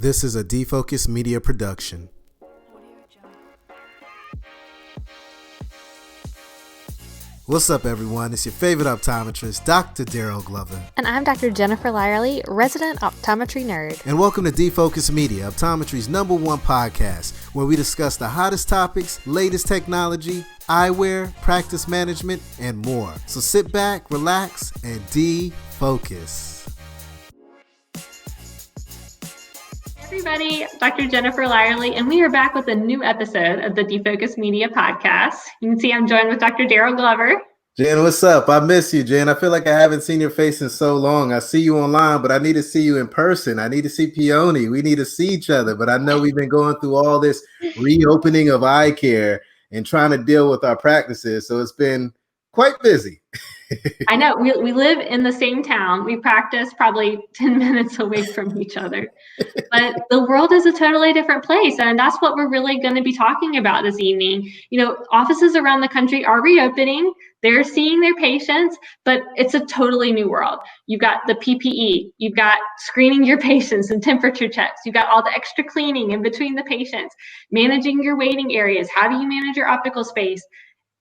This is a Defocus Media production. What's up, everyone? It's your favorite optometrist, Dr. Daryl Glover. And I'm Dr. Jennifer Lyerly, resident optometry nerd. And welcome to Defocus Media, optometry's #1 podcast, where we discuss the hottest topics, latest technology, eyewear, practice management, and more. So sit back, relax, and defocus. Everybody, Dr. Jennifer Lyerly, and we are back with a new episode of the Defocus Media podcast. You can see I'm joined with Dr. Daryl Glover. Jen, what's up? I miss you, Jen. I feel like I haven't seen your face in so long. I see you online, but I need to see you in person. I need to see Peony. We need to see each other, but I know we've been going through all this reopening of Eyecare and trying to deal with our practices, so it's been quite busy. I know, we live in the same town. We practice probably 10 minutes away from each other, but the world is a totally different place. And that's what we're really going to be talking about this evening. You know, offices around the country are reopening. They're seeing their patients, but it's a totally new world. You've got the PPE, you've got screening your patients and temperature checks. You've got all the extra cleaning in between the patients, managing your waiting areas. How do you manage your optical space?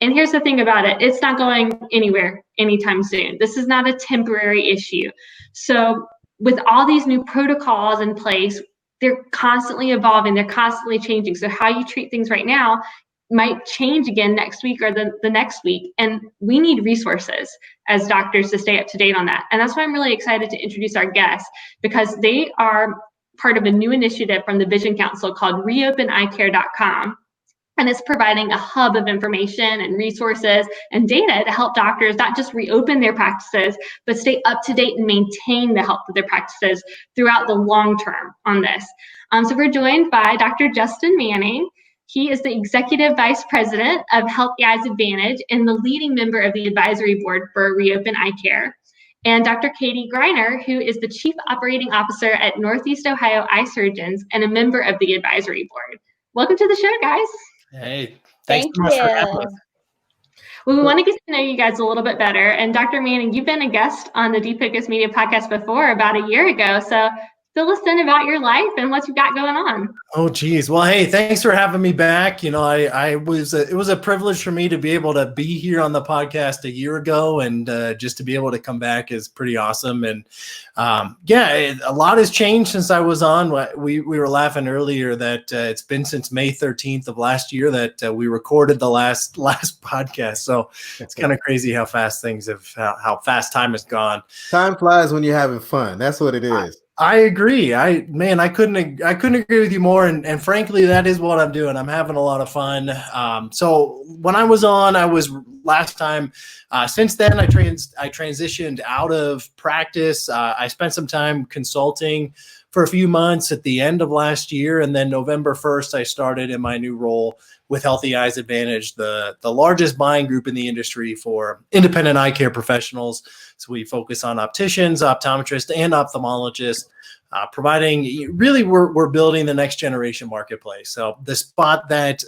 And here's the thing about it, it's not going anywhere anytime soon. This is not a temporary issue. So with all these new protocols in place, they're constantly evolving, they're constantly changing. So how you treat things right now might change again next week or the next week. And we need resources as doctors to stay up to date on that. And that's why I'm really excited to introduce our guests, because they are part of a new initiative from the Vision Council called reopeneyecare.com. And it's providing a hub of information and resources and data to help doctors not just reopen their practices, but stay up to date and maintain the health of their practices throughout the long term on this. So we're joined by Dr. Justin Manning. He is the Executive Vice President of Healthy Eyes Advantage and the leading member of the advisory board for Reopen Eyecare. And Dr. Katie Greiner, who is the Chief Operating Officer at Northeast Ohio Eye Surgeons and a member of the advisory board. Welcome to the show, guys. Hey, thanks so much for having us. Well, we want to get to know you guys a little bit better. And Dr. Manning, you've been a guest on the Defocus Media podcast before about a year ago. So fill us in about your life and what you've got going on. Oh, geez. Well, hey, thanks for having me back. You know, it was a privilege for me to be able to be here on the podcast a year ago, and just to be able to come back is pretty awesome. And a lot has changed since I was on. We were laughing earlier that it's been since May 13th of last year that we recorded the last podcast. So it's kind of crazy how fast how fast time has gone. Time flies when you're having fun. That's what it is. I agree. I couldn't agree with you more. And frankly, that is what I'm doing. I'm having a lot of fun. So when I was on, last time. Since then, I transitioned out of practice. I spent some time consulting for a few months at the end of last year. And then November 1st, I started in my new role with Healthy Eyes Advantage, the largest buying group in the industry for independent eye care professionals. So we focus on opticians, optometrists, and ophthalmologists, we're building the next generation marketplace. So the spot that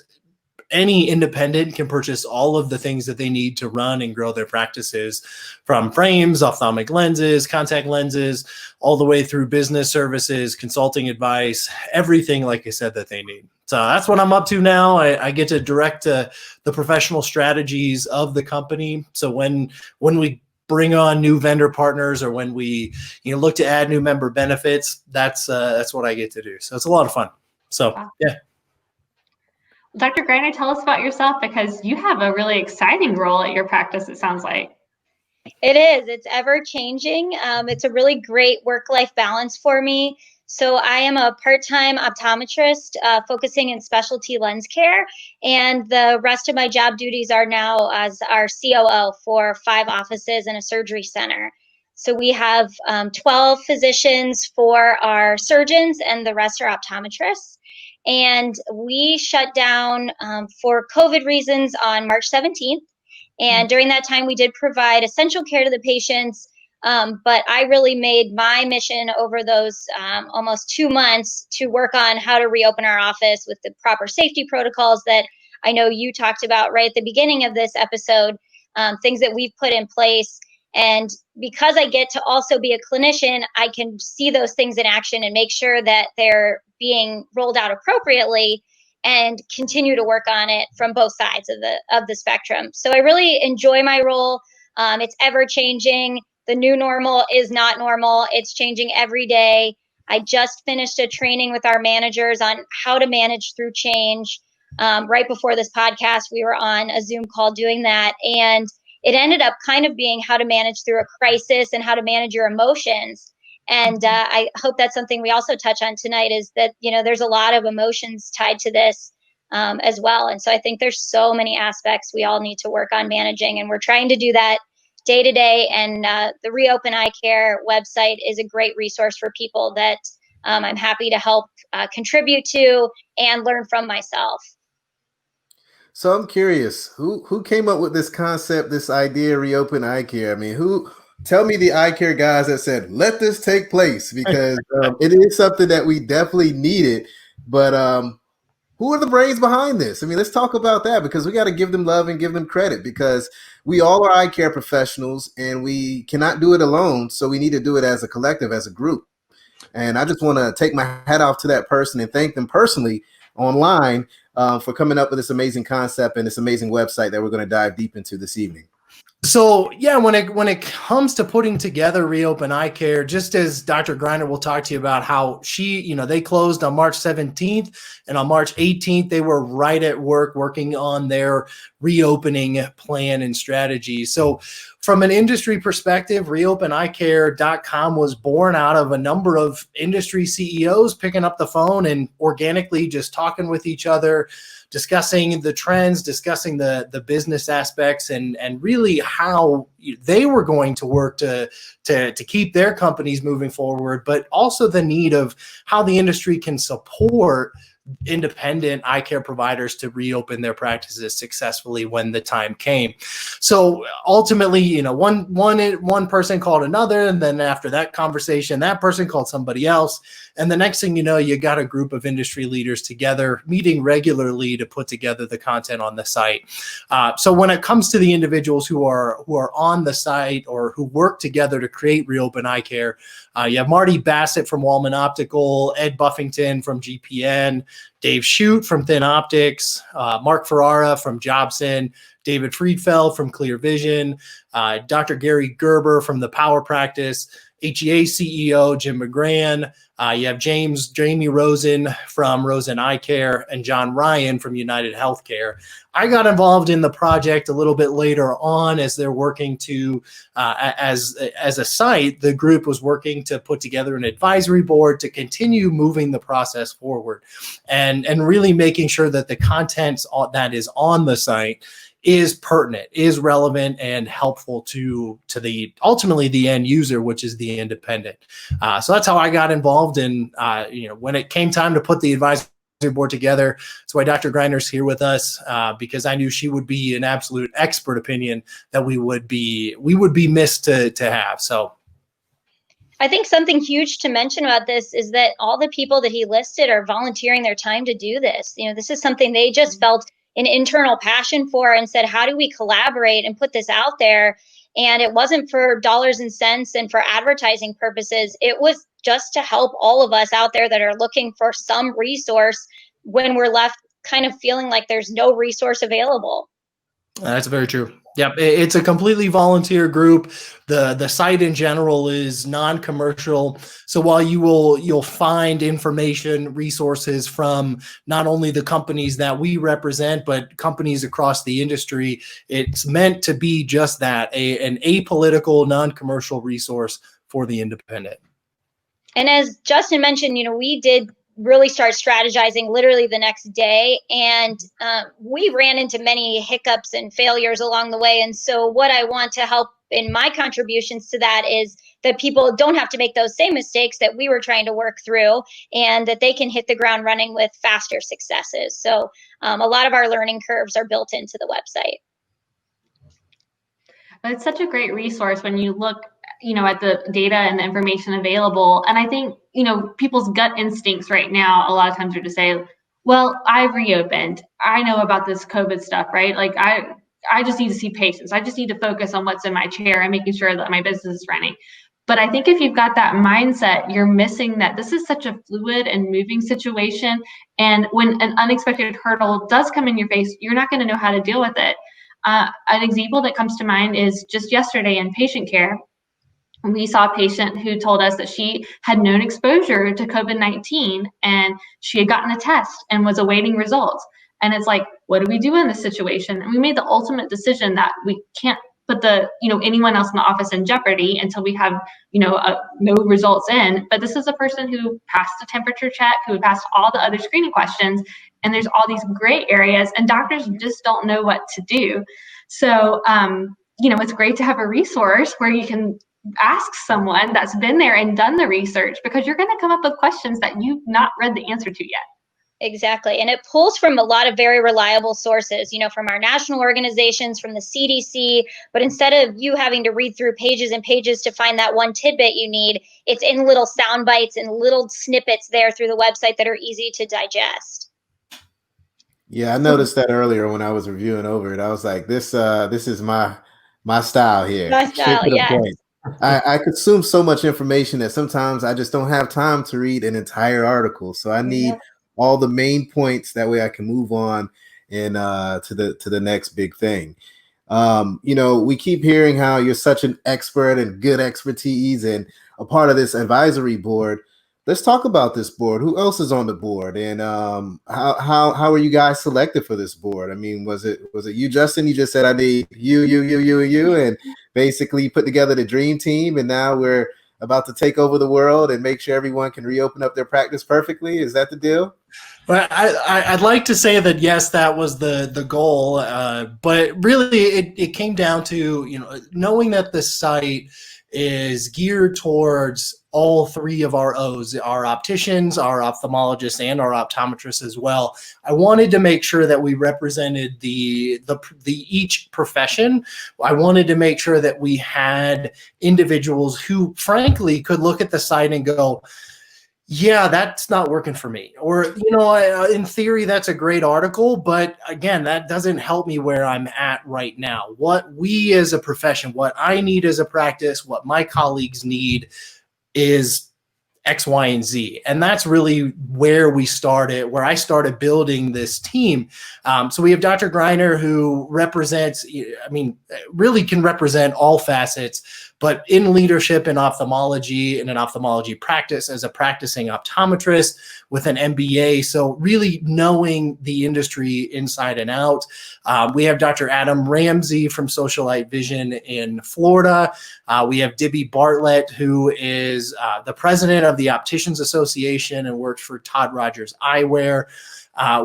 any independent can purchase all of the things that they need to run and grow their practices, from frames, ophthalmic lenses, contact lenses, all the way through business services, consulting advice, everything, like I said, that they need. So that's what I'm up to now. I get to direct the professional strategies of the company. So when we bring on new vendor partners, or when we look to add new member benefits, that's what I get to do. So it's a lot of fun. So wow. Yeah. Dr. Greiner, tell us about yourself, because you have a really exciting role at your practice, it sounds like. It is. It's ever changing. It's a really great work-life balance for me. So I am a part-time optometrist focusing in specialty lens care, and the rest of my job duties are now as our COO for 5 offices and a surgery center. So we have 12 physicians for our surgeons, and the rest are optometrists. And we shut down for COVID reasons on March 17th. And during that time, we did provide essential care to the patients. But I really made my mission over those almost 2 months to work on how to reopen our office with the proper safety protocols that I know you talked about right at the beginning of this episode, things that we've put in place. And because I get to also be a clinician, I can see those things in action and make sure that they're being rolled out appropriately and continue to work on it from both sides of the spectrum. So I really enjoy my role. It's ever changing. The new normal is not normal. It's changing every day. I just finished a training with our managers on how to manage through change. Right before this podcast, we were on a Zoom call doing that. And it ended up kind of being how to manage through a crisis and how to manage your emotions. And I hope that's something we also touch on tonight, is that, there's a lot of emotions tied to this as well. And so I think there's so many aspects we all need to work on managing, and we're trying to do that day to day. And the Reopen Eyecare website is a great resource for people that I'm happy to help contribute to and learn from myself. So I'm curious, who came up with this concept, this idea, Reopen Eyecare? I mean, tell me the Eyecare guys that said, let this take place, because it is something that we definitely needed. But who are the brains behind this? I mean, let's talk about that, because we got to give them love and give them credit, because we all are eye care professionals and we cannot do it alone. So we need to do it as a collective, as a group. And I just want to take my hat off to that person and thank them personally online for coming up with this amazing concept and this amazing website that we're going to dive deep into this evening. So yeah, when it comes to putting together Reopen Eyecare, just as Dr. Greiner will talk to you about how they closed on March 17th, and on March 18th, they were right at work working on their reopening plan and strategy. So from an industry perspective, reopeneyecare.com was born out of a number of industry CEOs picking up the phone and organically just talking with each other, discussing the trends, discussing the business aspects, and really how they were going to work to keep their companies moving forward, but also the need of how the industry can support independent eye care providers to reopen their practices successfully when the time came. So ultimately, one person called another, and then after that conversation, that person called somebody else. And the next thing you know, you got a group of industry leaders together, meeting regularly to put together the content on the site. So when it comes to the individuals who are on the site or who work together to create Reopen Eyecare, you have Marty Bassett from Wallman Optical, Ed Buffington from GPN, Dave Shute from Thin Optics, Mark Ferrara from Jobson, David Friedfeld from Clear Vision, Dr. Gary Gerber from the Power Practice, HEA CEO Jim McGran. You have Jamie Rosen from Rosen Eye Care, and John Ryan from United Healthcare. I got involved in the project a little bit later on as they're working to, as a site, the group was working to put together an advisory board to continue moving the process forward and really making sure that the content that is on the site is pertinent, is relevant, and helpful to ultimately the end user, which is the independent. So that's how I got involved in, when it came time to put the advisory board together. That's why Dr. Greiner's here with us, because I knew she would be an absolute expert opinion that we would be missed to have. So I think something huge to mention about this is that all the people that he listed are volunteering their time to do this. This is something they just felt an internal passion for and said, how do we collaborate and put this out there? And it wasn't for dollars and cents and for advertising purposes. It was just to help all of us out there that are looking for some resource when we're left kind of feeling like there's no resource available. That's very true. Yep, it's a completely volunteer group. The site in general is non-commercial. So while you'll find information, resources from not only the companies that we represent, but companies across the industry, it's meant to be just that, an apolitical, non-commercial resource for the independent. And as Justin mentioned, we did really start strategizing literally the next day. And we ran into many hiccups and failures along the way. And so what I want to help in my contributions to that is that people don't have to make those same mistakes that we were trying to work through, and that they can hit the ground running with faster successes. So a lot of our learning curves are built into the website. It's such a great resource when you look at the data and the information available. And I think, people's gut instincts right now, a lot of times are to say, well, I've reopened. I know about this COVID stuff, right? Like I just need to see patients. I just need to focus on what's in my chair and making sure that my business is running. But I think if you've got that mindset, you're missing that this is such a fluid and moving situation. And when an unexpected hurdle does come in your face, you're not going to know how to deal with it. An example that comes to mind is just yesterday in patient care. We saw a patient who told us that she had known exposure to COVID-19 and she had gotten a test and was awaiting results. And it's like, what do we do in this situation? And we made the ultimate decision that we can't put anyone else in the office in jeopardy until we have, no results in. But this is a person who passed a temperature check, who had passed all the other screening questions, and there's all these gray areas, and doctors just don't know what to do. So, it's great to have a resource where you can ask someone that's been there and done the research, because you're going to come up with questions that you've not read the answer to yet. Exactly. And it pulls from a lot of very reliable sources, from our national organizations, from the CDC. But instead of you having to read through pages and pages to find that one tidbit you need, it's in little sound bites and little snippets there through the website that are easy to digest. Yeah, I noticed that earlier when I was reviewing over it. I was like, this is my style here. My style, Straight to the yes. point. I consume so much information that sometimes I just don't have time to read an entire article. So I need all the main points. That way I can move on and to the next big thing. We keep hearing how you're such an expert and good expertise and a part of this advisory board. Let's talk about this board. Who else is on the board, and how are you guys selected for this board? I mean, was it you, Justin? You just said I need you, and basically put together the dream team, and now we're about to take over the world and make sure everyone can reopen up their practice perfectly. Is that the deal? Well, I'd like to say that yes, that was the goal, but really it came down to knowing that the site is geared towards all three of our O's, our opticians, our ophthalmologists, and our optometrists as well. I wanted to make sure that we represented the each profession. I wanted to make sure that we had individuals who frankly could look at the site and go, yeah, that's not working for me. Or, in theory, that's a great article, but again, that doesn't help me where I'm at right now. What we as a profession, what I need as a practice, what my colleagues need is X, Y, and Z. And that's really where I started building this team. So we have Dr. Greiner, who really can represent all facets, but in leadership in ophthalmology, in an ophthalmology practice as a practicing optometrist with an MBA. So really knowing the industry inside and out. We have Dr. Adam Ramsey from Socialite Vision in Florida. We have Dibby Bartlett, who is the president of the Opticians Association and works for Todd Rogers Eyewear.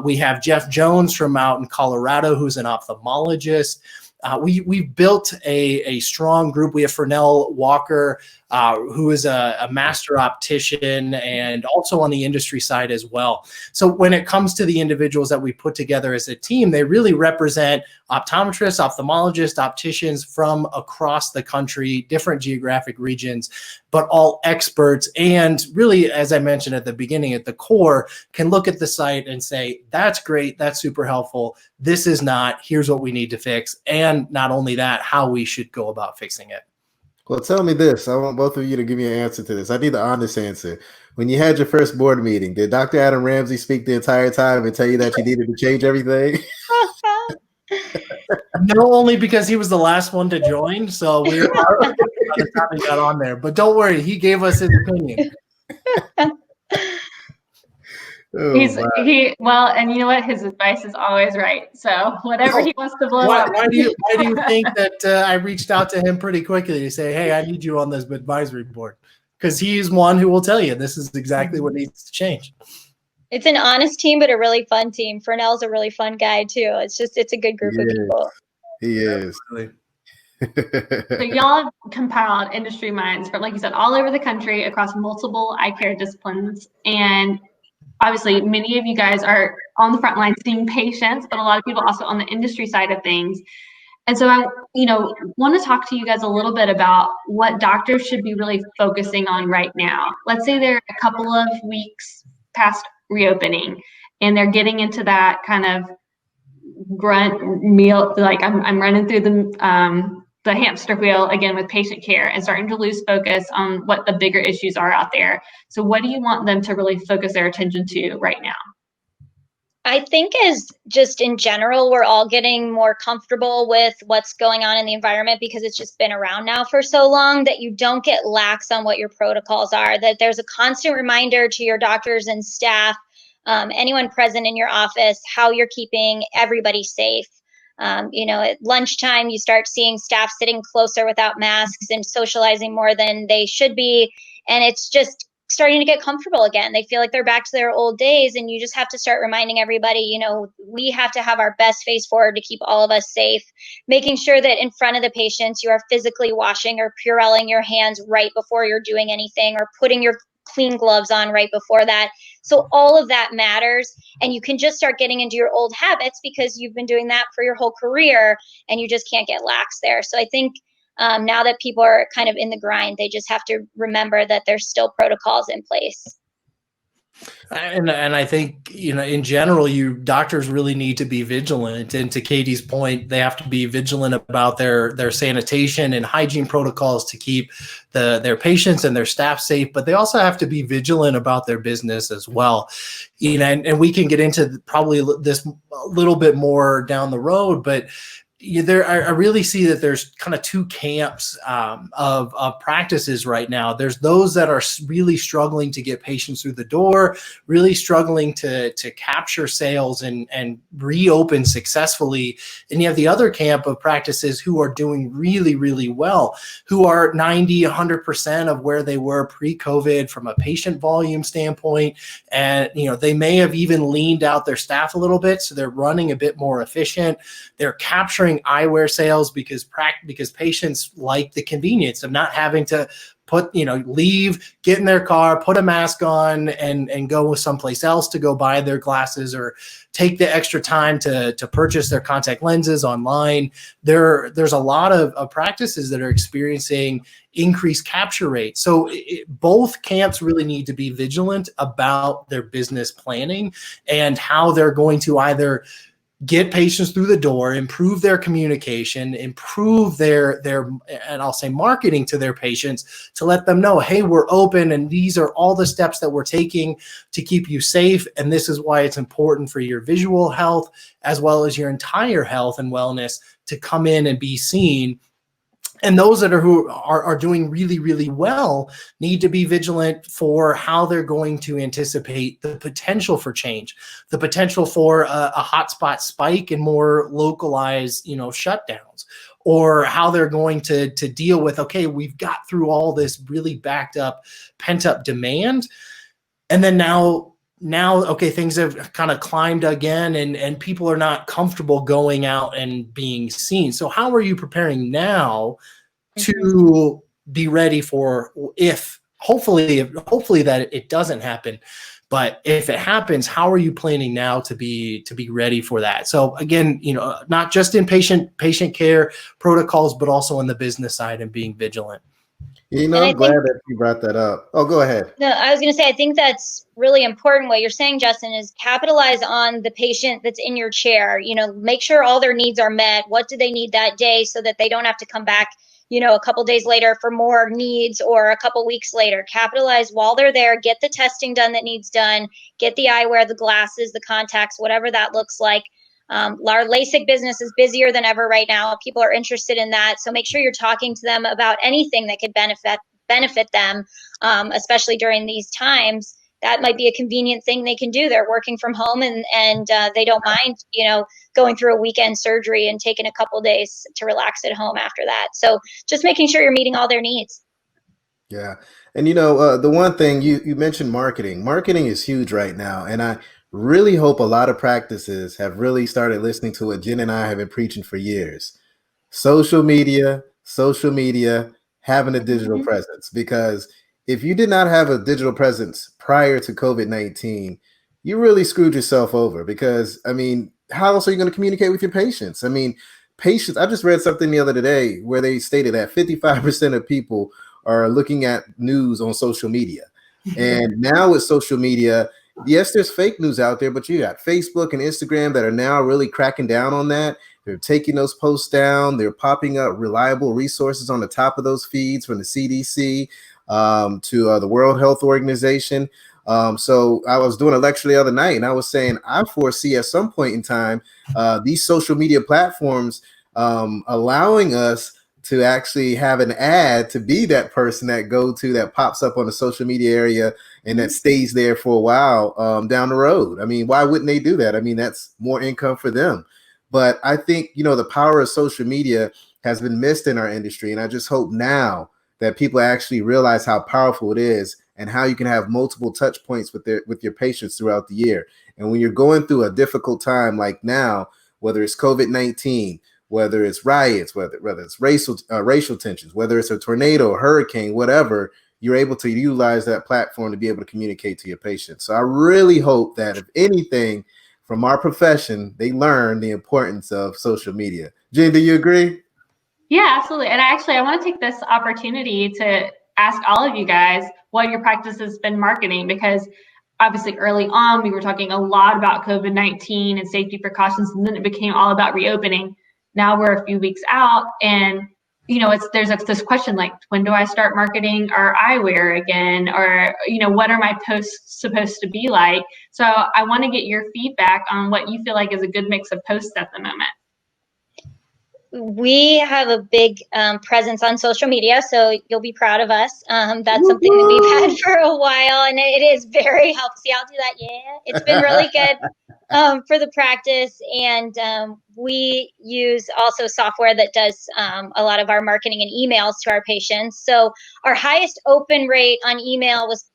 We have Jeff Jones from out in Colorado, who's an ophthalmologist. We've built a strong group. We have Fernell Walker, who is a master optician and also on the industry side as well. So when it comes to the individuals that we put together as a team, they really represent optometrists, ophthalmologists, opticians from across the country, different geographic regions, but all experts. And really, as I mentioned at the beginning, at the core, can look at the site and say, that's great, that's super helpful. This is not, here's what we need to fix. And not only that, how we should go about fixing it. Well, tell me this. I want both of you to give me an answer to this. I need the honest answer. When you had your first board meeting, did Dr. Adam Ramsey speak the entire time and tell you that you needed to change everything? No, only because he was the last one to join. So we were by the time he got on there. But don't worry, he gave us his opinion. And you know what? His advice is always right. So whatever he wants to blow up. Why do you think that I reached out to him pretty quickly to say, hey, I need you on this advisory board? Because he's one who will tell you this is exactly what needs to change. It's an honest team, but a really fun team. Fernell's a really fun guy too. It's a good group of people. He is. So y'all have compiled industry minds from, like you said, all over the country across multiple eye care disciplines. And obviously, many of you guys are on the front line seeing patients, but a lot of people also on the industry side of things. And so I, want to talk to you guys a little bit about what doctors should be really focusing on right now. Let's say they're a couple of weeks past reopening and they're getting into that kind of grunt meal, like I'm running through the hamster wheel again with patient care and starting to lose focus on what the bigger issues are out there. So what do you want them to really focus their attention to right now? I think as just in general, we're all getting more comfortable with what's going on in the environment because it's just been around now for so long that you don't get lax on what your protocols are, that there's a constant reminder to your doctors and staff, anyone present in your office, how you're keeping everybody safe. At lunchtime, you start seeing staff sitting closer without masks and socializing more than they should be. And it's just starting to get comfortable again. They feel like they're back to their old days, and you just have to start reminding everybody, we have to have our best face forward to keep all of us safe, making sure that in front of the patients, you are physically washing or Purelling your hands right before you're doing anything, or putting your clean gloves on right before that. So all of that matters, and you can just start getting into your old habits because you've been doing that for your whole career, and you just can't get lax there. So I think now that people are kind of in the grind, they just have to remember that there's still protocols in place. And I think, in general, doctors really need to be vigilant. And to Katie's point, they have to be vigilant about their sanitation and hygiene protocols to keep their patients and their staff safe. But they also have to be vigilant about their business as well. And we can get into probably this a little bit more down the road, but I really see that there's kind of two camps of practices right now. There's those that are really struggling to get patients through the door, really struggling to capture sales and reopen successfully. And you have the other camp of practices who are doing really, really well, who are 90, 100% of where they were pre-COVID from a patient volume standpoint. And, they may have even leaned out their staff a little bit, so they're running a bit more efficient. They're capturing eyewear sales because patients like the convenience of not having to leave, get in their car, put a mask on, and go someplace else to go buy their glasses, or take the extra time to purchase their contact lenses online. There's a lot of practices that are experiencing increased capture rates. So both camps really need to be vigilant about their business planning and how they're going to either get patients through the door, improve their communication, improve their and I'll say marketing to their patients to let them know, hey, we're open and these are all the steps that we're taking to keep you safe. And this is why it's important for your visual health as well as your entire health and wellness to come in and be seen. And those that are doing really, really well need to be vigilant for how they're going to anticipate the potential for change, the potential for a hotspot spike and more localized, shutdowns, or how they're going to deal with, okay, we've got through all this really backed up, pent up demand. And then now, okay, things have kind of climbed again and people are not comfortable going out and being seen. So how are you preparing now to be ready for hopefully that it doesn't happen, but if it happens, how are you planning now to be ready for that? So again, not just in patient care protocols, but also on the business side and being vigilant. I'm glad that you brought that up. Oh, go ahead. No, I was going to say, I think that's really important. What you're saying, Justin, is capitalize on the patient that's in your chair. Make sure all their needs are met. What do they need that day so that they don't have to come back, a couple days later for more needs, or a couple weeks later. Capitalize while they're there. Get the testing done that needs done. Get the eyewear, the glasses, the contacts, whatever that looks like. Our LASIK business is busier than ever right now. People are interested in that. So make sure you're talking to them about anything that could benefit them, especially during these times. That might be a convenient thing they can do. They're working from home and they don't mind, going through a weekend surgery and taking a couple days to relax at home after that. So just making sure you're meeting all their needs. Yeah. And, the one thing you mentioned, marketing. Marketing is huge right now. And I really hope a lot of practices have really started listening to what Jen and I have been preaching for years. Social media, having a digital presence. Because if you did not have a digital presence prior to COVID-19, you really screwed yourself over. Because, how else are you going to communicate with your patients? Patients, I just read something the other day where they stated that 55% of people are looking at news on social media. And now with social media, yes, there's fake news out there, but you got Facebook and Instagram that are now really cracking down on that. They're taking those posts down. They're popping up reliable resources on the top of those feeds from the CDC to the World Health Organization. So I was doing a lecture the other night, and I was saying I foresee at some point in time these social media platforms allowing us to actually have an ad to be that person that pops up on the social media area and that stays there for a while down the road. I mean, why wouldn't they do that? I mean, that's more income for them. But I think, the power of social media has been missed in our industry. And I just hope now that people actually realize how powerful it is and how you can have multiple touch points with your patients throughout the year. And when you're going through a difficult time like now, whether it's COVID-19, whether it's riots, whether it's racial tensions, whether it's a tornado, a hurricane, whatever, you're able to utilize that platform to be able to communicate to your patients. So I really hope that if anything from our profession, they learn the importance of social media. Jen, do you agree? Yeah, absolutely. And I want to take this opportunity to ask all of you guys what your practice has been marketing, because obviously early on we were talking a lot about COVID-19 and safety precautions, and then it became all about reopening. Now we're a few weeks out, and there's this question like, when do I start marketing our eyewear again? Or, what are my posts supposed to be like? So I want to get your feedback on what you feel like is a good mix of posts at the moment. We have a big presence on social media, so you'll be proud of us. That's something that we've had for a while, and it is very helpful. See, I'll do that. Yeah, it's been really good for the practice, and we use also software that does a lot of our marketing and emails to our patients. So our highest open rate on email was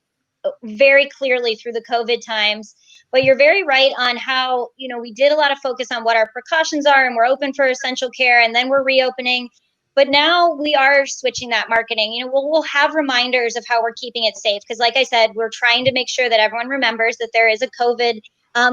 very clearly through the COVID times. But you're very right on how, we did a lot of focus on what our precautions are, and we're open for essential care, and then we're reopening. But now we are switching that marketing. We'll have reminders of how we're keeping it safe. Because like I said, we're trying to make sure that everyone remembers that there is a COVID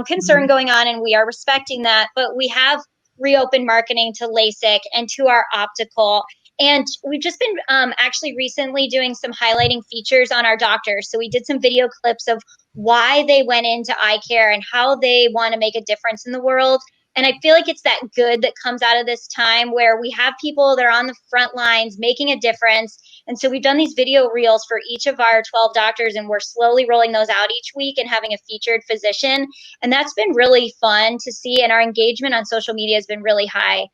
concern going on, and we are respecting that. But we have reopened marketing to LASIK and to our optical. And we've just been actually recently doing some highlighting features on our doctors. So we did some video clips of why they went into eye care and how they want to make a difference in the world. And I feel like it's that good that comes out of this time where we have people that are on the front lines making a difference. And so we've done these video reels for each of our 12 doctors, and we're slowly rolling those out each week and having a featured physician. And that's been really fun to see. And our engagement on social media has been really high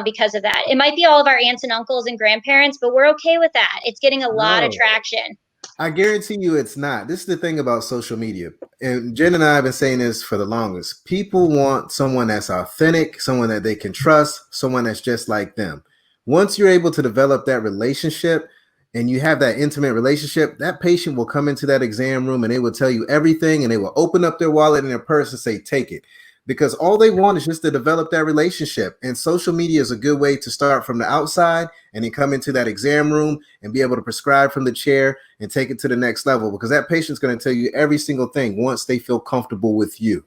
because of that. It might be all of our aunts and uncles and grandparents, but we're okay with that. It's getting a lot of traction. I guarantee you it's not. This is the thing about social media. And Jen and I have been saying this for the longest. People want someone that's authentic, someone that they can trust, someone that's just like them. Once you're able to develop that relationship and you have that intimate relationship, that patient will come into that exam room and they will tell you everything, and they will open up their wallet and their purse and say, take it. Because all they want is just to develop that relationship. And social media is a good way to start from the outside and then come into that exam room and be able to prescribe from the chair and take it to the next level, because that patient's going to tell you every single thing once they feel comfortable with you.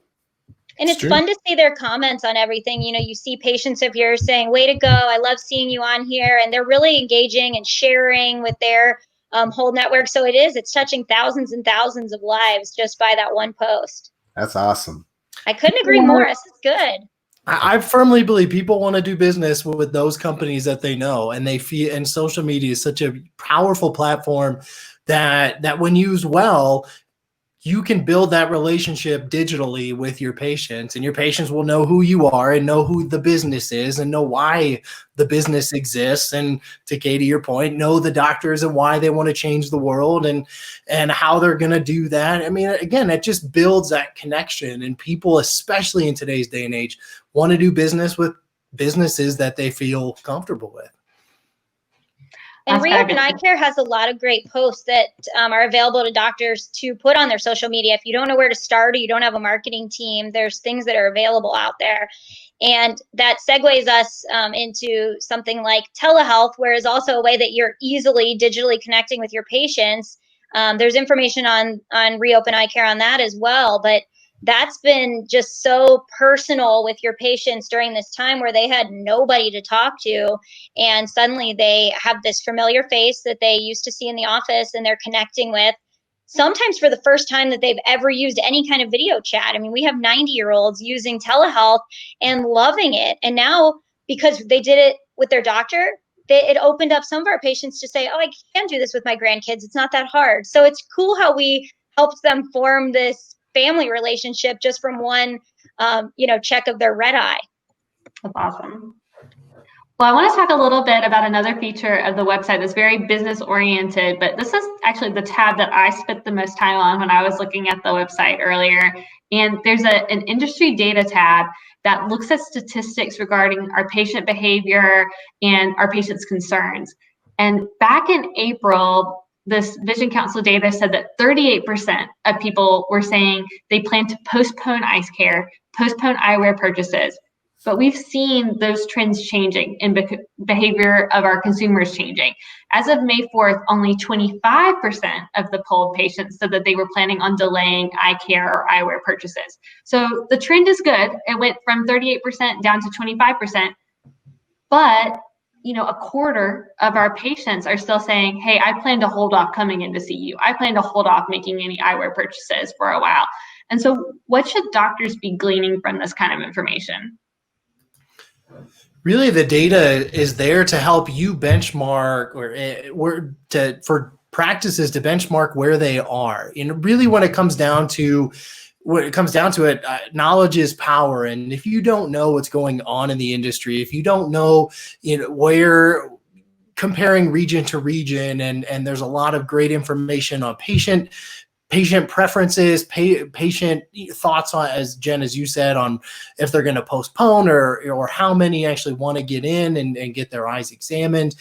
And it's fun to see their comments on everything. You see patients of yours saying, way to go, I love seeing you on here. And they're really engaging and sharing with their whole network. So it's touching thousands and thousands of lives just by that one post. That's awesome. I couldn't agree more. This is good. I firmly believe people want to do business with those companies that they know, and they feel, and social media is such a powerful platform that when used well, you can build that relationship digitally with your patients, and your patients will know who you are and know who the business is and know why the business exists. And to Katie, your point, know the doctors and why they want to change the world and how they're going to do that. I mean, again, it just builds that connection, and people, especially in today's day and age, want to do business with businesses that they feel comfortable with. And Reopen Eyecare has a lot of great posts that are available to doctors to put on their social media. If you don't know where to start or you don't have a marketing team, there's things that are available out there. And that segues us into something like telehealth, where is also a way that you're easily digitally connecting with your patients. There's information on Reopen Eyecare on that as well. But that's been just so personal with your patients during this time where they had nobody to talk to, and suddenly they have this familiar face that they used to see in the office and they're connecting with. sometimes for the first time that they've ever used any kind of video chat. I mean, we have 90-year-olds using telehealth and loving it. And now, because they did it with their doctor, it opened up some of our patients to say, oh, I can do this with my grandkids. It's not that hard. So it's cool how we helped them form this family relationship just from one, check of their red eye. That's awesome. Well, I want to talk a little bit about another feature of the website that's very business oriented, but this is actually the tab that I spent the most time on when I was looking at the website earlier. And there's an industry data tab that looks at statistics regarding our patient behavior and our patients' concerns. And back in April, this Vision Council data said that 38% of people were saying they plan to postpone eye care, postpone eyewear purchases. But we've seen those trends changing and behavior of our consumers changing. As of May 4th, only 25% of the polled patients said that they were planning on delaying eye care or eyewear purchases. So the trend is good. It went from 38% down to 25%. But a quarter of our patients are still saying, hey, I plan to hold off coming in to see you. I plan to hold off making any eyewear purchases for a while. And so what should doctors be gleaning from this kind of information? Really, the data is there to help you benchmark for practices to benchmark where they are. And really, when it comes down to it, knowledge is power. And if you don't know what's going on in the industry, if you don't know, where comparing region to region, and there's a lot of great information on patient preferences, patient thoughts on, as Jen, as you said, on if they're going to postpone or how many actually want to get in and get their eyes examined.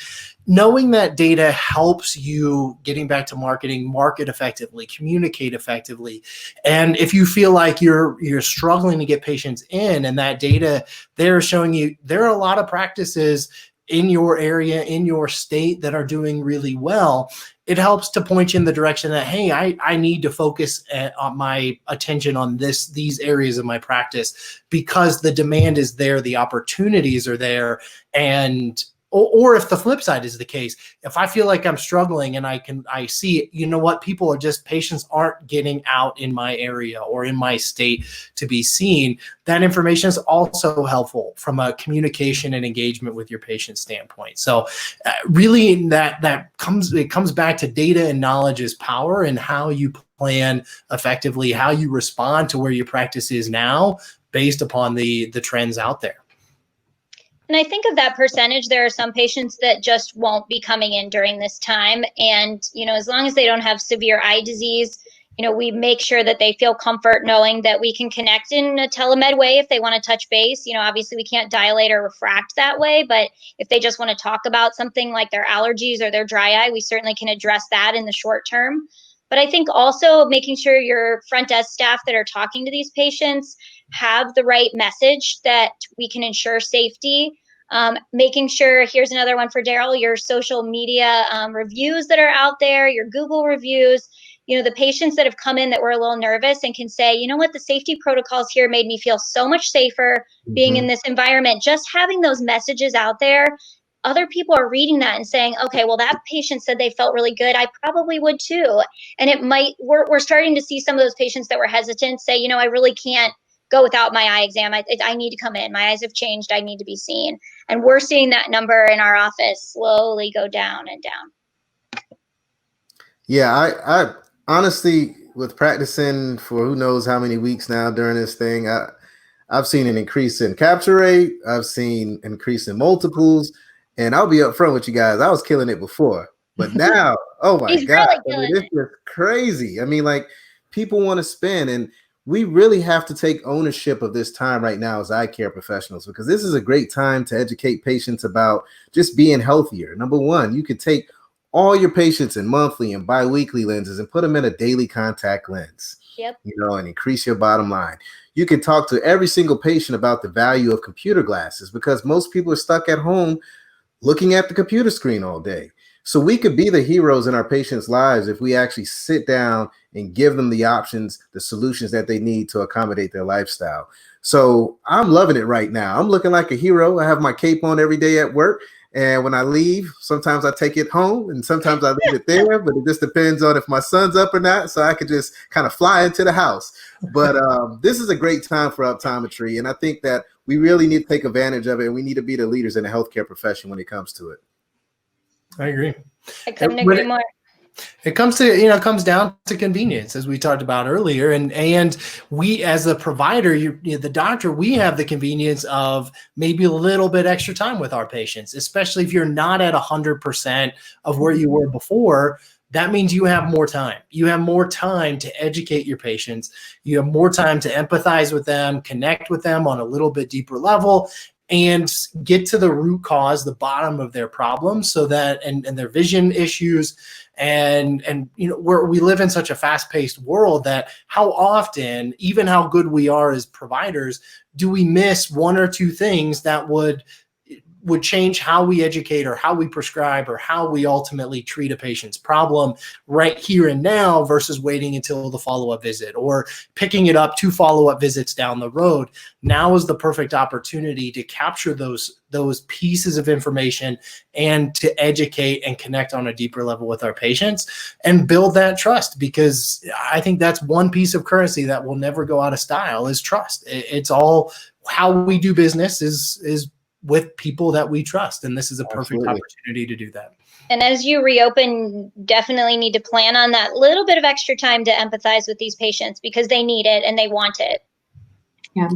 Knowing that data helps you, getting back to marketing, market effectively, communicate effectively. And if you feel like you're struggling to get patients in, and that data, they're showing you there are a lot of practices in your area, in your state that are doing really well, it helps to point you in the direction that, hey, I need to focus on my attention on these areas of my practice because the demand is there, the opportunities are there. And or if the flip side is the case, if I feel like I'm struggling and I see, patients aren't getting out in my area or in my state to be seen, that information is also helpful from a communication and engagement with your patient standpoint. So really it comes back to data and knowledge is power, and how you plan effectively, how you respond to where your practice is now based upon the trends out there. And I think of that percentage, there are some patients that just won't be coming in during this time. And, as long as they don't have severe eye disease, we make sure that they feel comfort knowing that we can connect in a telemed way if they want to touch base. Obviously we can't dilate or refract that way, but if they just want to talk about something like their allergies or their dry eye, we certainly can address that in the short term. But I think also making sure your front desk staff that are talking to these patients have the right message that we can ensure safety. Making sure, here's another one for Daryl, your social media reviews that are out there, your Google reviews, the patients that have come in that were a little nervous and can say, the safety protocols here made me feel so much safer being in this environment. Just having those messages out there, other people are reading that and saying, okay, well, that patient said they felt really good. I probably would too. And we're starting to see some of those patients that were hesitant say, I really can't go without my eye exam. I need to come in. My eyes have changed. I need to be seen. And we're seeing that number in our office slowly go down and down. Yeah, I honestly, with practicing for who knows how many weeks now during this thing, I've seen an increase in capture rate. I've seen an increase in multiples. And I'll be upfront with you guys. I was killing it before. But now, oh my God, really it's just crazy. People want to spend, and we really have to take ownership of this time right now as eye care professionals, because this is a great time to educate patients about just being healthier. Number one, you could take all your patients in monthly and biweekly lenses and put them in a daily contact lens. Yep. And increase your bottom line. You can talk to every single patient about the value of computer glasses, because most people are stuck at home looking at the computer screen all day. So we could be the heroes in our patients' lives if we actually sit down and give them the options, the solutions that they need to accommodate their lifestyle. So I'm loving it right now. I'm looking like a hero. I have my cape on every day at work, And when I leave, sometimes I take it home and sometimes I leave it there, but it just depends on if my son's up or not. So I could just kind of fly into the house. But this is a great time for optometry. And I think that we really need to take advantage of it. And we need to be the leaders in the healthcare profession when it comes to it. I agree. I couldn't agree more. It comes to, it comes down to convenience, as we talked about earlier. And we, as a provider, the doctor, we have the convenience of maybe a little bit extra time with our patients, especially if you're not at 100% of where you were before. That means you have more time. You have more time to educate your patients. You have more time to empathize with them, connect with them on a little bit deeper level, and get to the root cause, the bottom of their problems, so that and their vision issues. And we live in such a fast-paced world that how often, even how good we are as providers, do we miss one or two things that would change how we educate or how we prescribe or how we ultimately treat a patient's problem right here and now versus waiting until the follow-up visit or picking it up 2 follow-up visits down the road. Now is the perfect opportunity to capture those pieces of information and to educate and connect on a deeper level with our patients and build that trust, because I think that's one piece of currency that will never go out of style is trust. It's all how we do business is with people that we trust. And this is a perfect opportunity to do that. And as you reopen, definitely need to plan on that little bit of extra time to empathize with these patients because they need it and they want it. Yeah.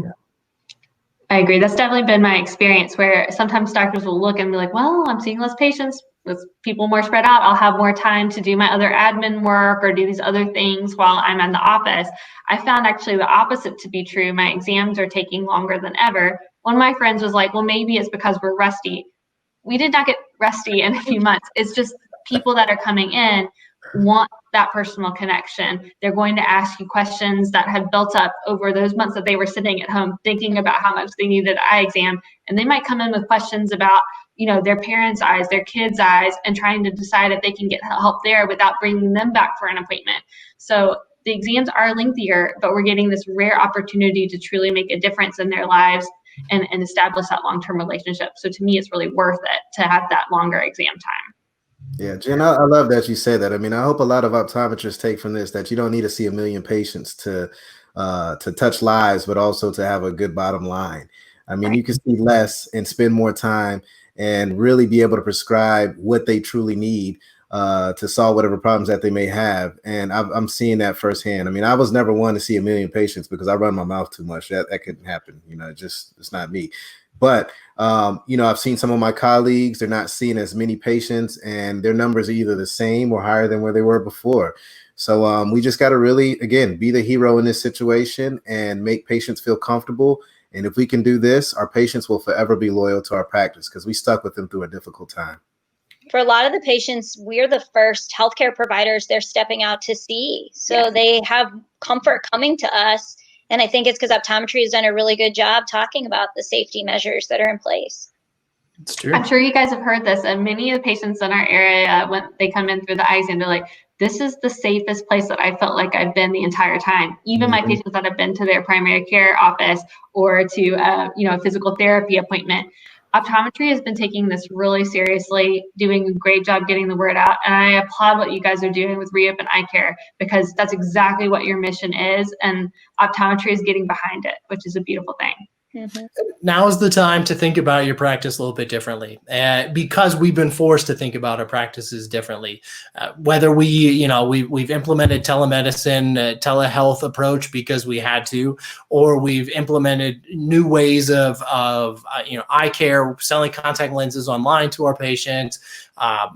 I agree. That's definitely been my experience where sometimes doctors will look and be like, well, I'm seeing less patients with people more spread out. I'll have more time to do my other admin work or do these other things while I'm in the office. I found actually the opposite to be true. My exams are taking longer than ever. One of my friends was like, well, maybe it's because we're rusty. We did not get rusty in a few months. It's just people that are coming in want that personal connection. They're going to ask you questions that have built up over those months that they were sitting at home thinking about how much they needed an eye exam. And they might come in with questions about, their parents' eyes, their kids' eyes, and trying to decide if they can get help there without bringing them back for an appointment. So the exams are lengthier, but we're getting this rare opportunity to truly make a difference in their lives and establish that long-term relationship. So to me, it's really worth it to have that longer exam time. Yeah, Jen, I love that you say that. I mean, I hope a lot of optometrists take from this that you don't need to see 1 million patients to touch lives, but also to have a good bottom line. I mean, you can see less and spend more time and really be able to prescribe what they truly need to solve whatever problems that they may have. And I'm seeing that firsthand. I mean, I was never one to see 1 million patients because I run my mouth too much. That couldn't happen. It's not me. But, I've seen some of my colleagues, they're not seeing as many patients and their numbers are either the same or higher than where they were before. So we just got to really, again, be the hero in this situation and make patients feel comfortable. And if we can do this, our patients will forever be loyal to our practice because we stuck with them through a difficult time. For a lot of the patients, we're the first healthcare providers they're stepping out to see. So they have comfort coming to us. And I think it's because optometry has done a really good job talking about the safety measures that are in place. It's true. I'm sure you guys have heard this, and many of the patients in our area, when they come in through the eye exam, they're like, this is the safest place that I felt like I've been the entire time. Even my patients that have been to their primary care office or to a physical therapy appointment. Optometry has been taking this really seriously, doing a great job getting the word out. And I applaud what you guys are doing with Reopen Eyecare because that's exactly what your mission is. And optometry is getting behind it, which is a beautiful thing. Mm-hmm. Now is the time to think about your practice a little bit differently because we've been forced to think about our practices differently. Whether we've implemented telemedicine, telehealth approach because we had to, or we've implemented new ways of eye care, selling contact lenses online to our patients,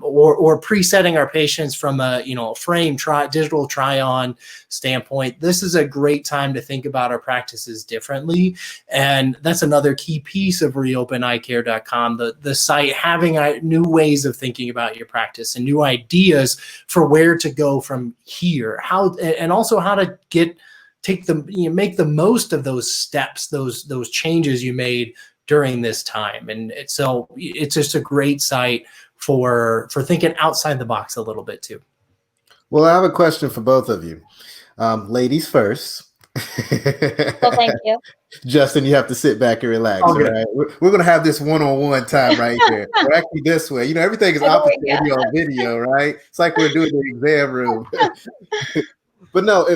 or presetting our patients from a frame digital try-on standpoint. This is a great time to think about our practices differently, and that's another key piece of reopeneyecare.com, the site having new ways of thinking about your practice and new ideas for where to go from here, and also how to make the most of those steps, those changes you made during this time. And so it's just a great site for thinking outside the box a little bit too. Well, I have a question for both of you. Ladies first. Well, thank you. Justin, you have to sit back and relax. All right, we're gonna have this one-on-one time right here. Or actually, this way. Everything is opposite when you're on video, right? It's like we're doing the exam room. But no,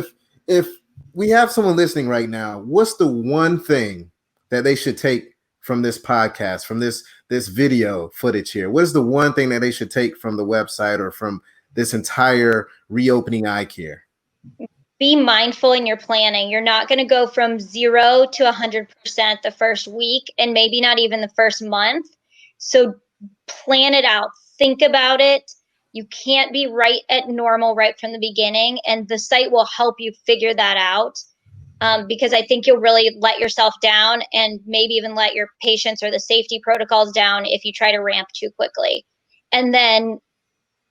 if we have someone listening right now, what's the one thing that they should take from this podcast, from this video footage here? What's the one thing that they should take from the website or from this entire reopening Eyecare? Be mindful in your planning. You're not going to go from 0 to 100% the first week, and maybe not even the first month. So plan it out. Think about it. You can't be right at normal right from the beginning, and the site will help you figure that out, because I think you'll really let yourself down and maybe even let your patients or the safety protocols down if you try to ramp too quickly. And then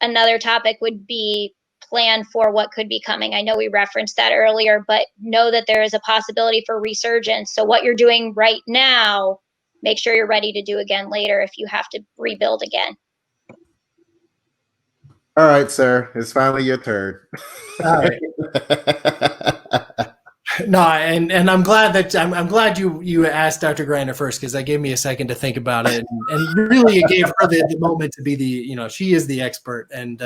another topic would be plan for what could be coming. I know we referenced that earlier, but know that there is a possibility for resurgence. So what you're doing right now, make sure you're ready to do again later if you have to rebuild again. All right, sir. It's finally your turn. All right. No, and I'm glad that I'm glad you asked Dr. Greiner first, because that gave me a second to think about it, and really it gave her the moment to be she is the expert, and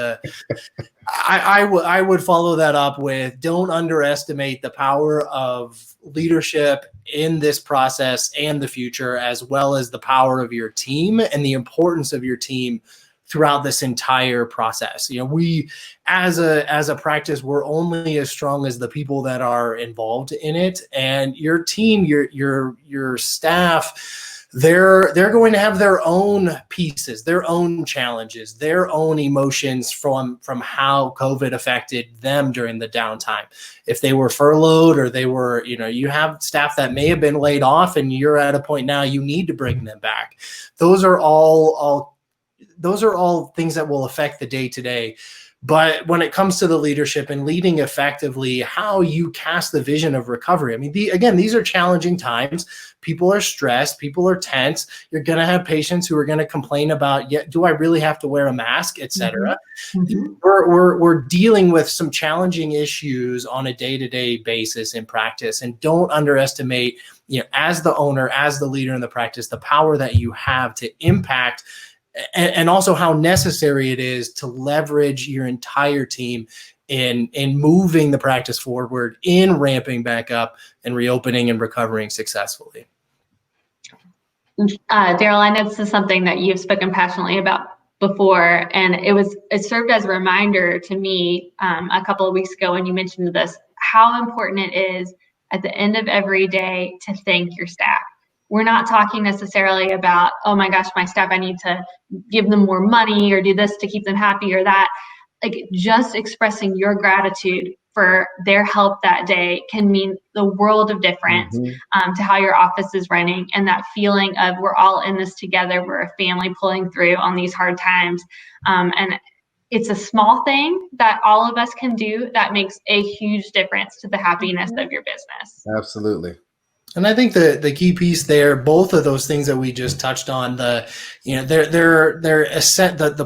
I would follow that up with, don't underestimate the power of leadership in this process and the future, as well as the power of your team and the importance of your team throughout this entire process. We as a practice, we're only as strong as the people that are involved in it, and your team, your staff, they're going to have their own pieces, their own challenges, their own emotions from how COVID affected them during the downtime. If they were furloughed, or they were, you have staff that may have been laid off, and you're at a point now you need to bring them back. Those are all things that will affect the day-to-day. But when it comes to the leadership and leading effectively, how you cast the vision of recovery. I mean, these are challenging times. People are stressed. People are tense. You're going to have patients who are going to complain about, do I really have to wear a mask, et cetera. Mm-hmm. We're dealing with some challenging issues on a day-to-day basis in practice. And don't underestimate, as the owner, as the leader in the practice, the power that you have to impact, and also how necessary it is to leverage your entire team in moving the practice forward, in ramping back up and reopening and recovering successfully. Daryl, I know this is something that you've spoken passionately about before, and it served as a reminder to me a couple of weeks ago when you mentioned this, how important it is at the end of every day to thank your staff. We're not talking necessarily about, oh my gosh, my staff, I need to give them more money or do this to keep them happy or that. Like, just expressing your gratitude for their help that day can mean the world of difference to how your office is running, and that feeling of we're all in this together, we're a family pulling through on these hard times. And it's a small thing that all of us can do that makes a huge difference to the happiness of your business. Absolutely. And I think the key piece there, both of those things that we just touched on, the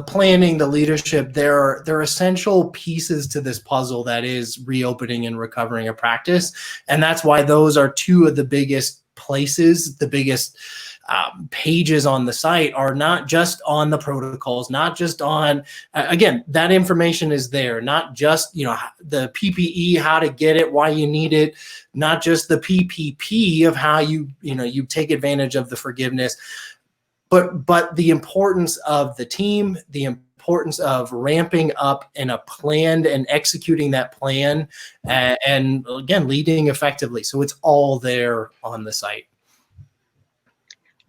planning, the leadership, they're essential pieces to this puzzle that is reopening and recovering a practice. And that's why those are two of the biggest places, the biggest pages on the site are not just on the protocols, not just on, again, that information is there, not just, the PPE, how to get it, why you need it, not just the PPP of how you take advantage of the forgiveness, but the importance of the team, the importance of ramping up in a planned and executing that plan, and again, leading effectively. So it's all there on the site.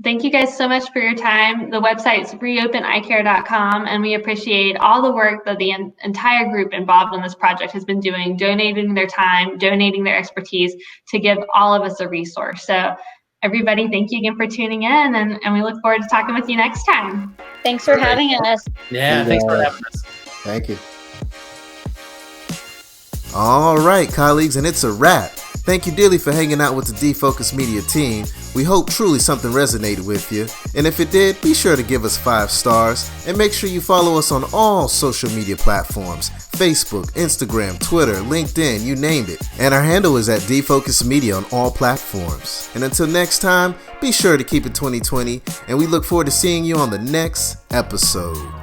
Thank you guys so much for your time. The website's reopeneyecare.com, and we appreciate all the work that the entire group involved in this project has been doing, donating their time, donating their expertise to give all of us a resource. So everybody, thank you again for tuning in, and we look forward to talking with you next time. Thanks for having us. Yeah, thanks for having us. Thank you. All right, colleagues, and it's a wrap. Thank you dearly for hanging out with the Defocus Media team. We hope truly something resonated with you. And if it did, be sure to give us 5 stars and make sure you follow us on all social media platforms: Facebook, Instagram, Twitter, LinkedIn, you named it. And our handle is at Defocus Media on all platforms. And until next time, be sure to keep it 2020, and we look forward to seeing you on the next episode.